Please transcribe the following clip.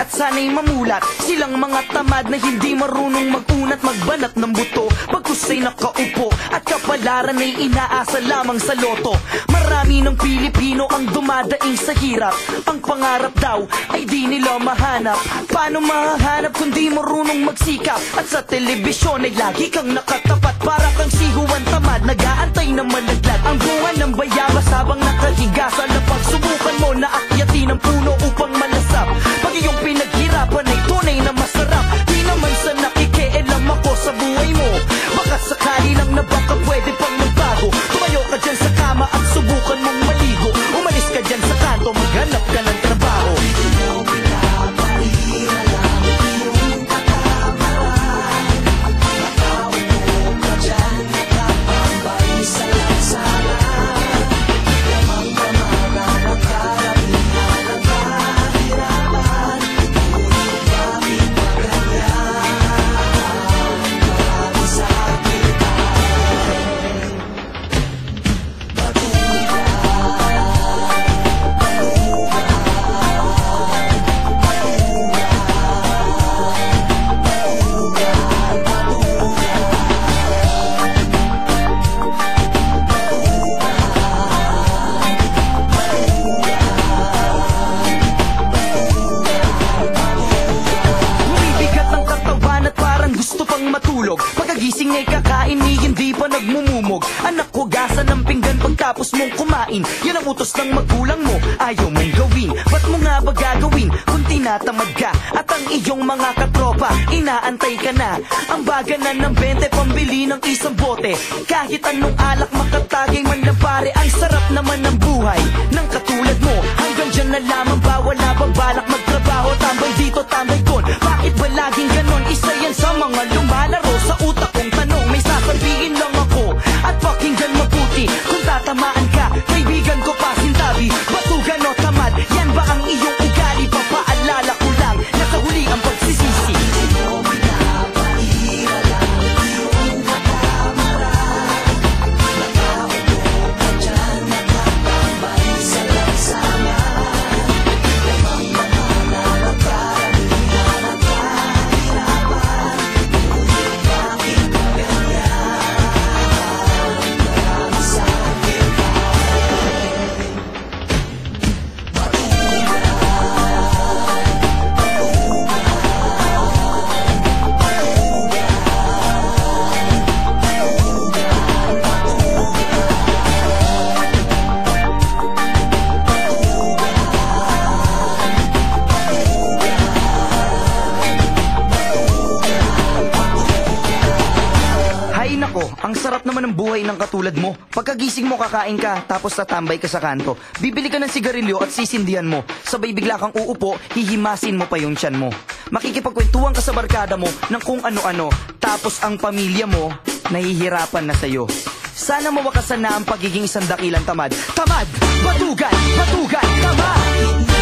at sana'y mamulat. Silang mga tamad na hindi marunong mag-unat, magbanat ng buto pagkusay nakaupo, at kapalaran ay inaasa lamang sa loto. Marami ng Pilipino ang dumadaing sa hirap, ang pangarap daw ay di nila mahanap. Paano mahahanap kung di marunong magsikap? At sa telebisyon ay lagi kang nakatapat, para kang sihuan tamad, nag-aantay na malaglag ang bunga ng bayabas habang nakahiga sa lapag. Subukan mo na akyatin ang puno upang malasap. Pag iyong pinaghirapan ay tunay na masarap. Di naman sa nakikialam ako sa buhay mo, baka sakali lang na baka pwede pang magbago. Tumayo ka dyan sa kama at subukan mong maligo. Umalis ka dyan sa kanto, maghanap ka ng trabaho. Pagkagising ay kakain, hindi pa nagmumumog. Anak, hugasan ng pinggan pagtapos mong kumain. Yan ang utos ng magulang mo, ayaw mong gawin. Ba't mo nga ba gagawin kung tinatamad ka? At ang iyong mga katropa, inaantay ka na. Ang baga na ng 20, pambili ng isang bote. Kahit anong alak makatagay man lang pare, ang sarap naman ng buhay ng katulad mo. Hanggang dyan na lamang ba, wala bang balak magtrabaho? Tambay dito, tambay doon, bakit ba laging ganon? Isa yan sa mga lumalaro sa utak kong tanong. May sasabihin lang ako at pakinggan mabuti. Kung tatamaan ka, kaibigan ko pasintabi. Batugan o tamad, yan ba ang iyong ugali? Papaalala ko lang, nasa huli ang pagsisisi. Ang sarap naman ng buhay ng katulad mo. Pagkagising mo, kakain ka, tapos tatambay ka sa kanto. Bibili ka ng sigarilyo at sisindihan mo. Sabay bigla kang uupo, hihimasin mo pa yung tiyan mo. Makikipagkwentuhan ka sa barkada mo ng kung ano-ano. Tapos ang pamilya mo, nahihirapan na sa'yo. Sana mawakasan na ang pagiging isang dakilang tamad. Tamad! Batugan! Batugan! Tamad!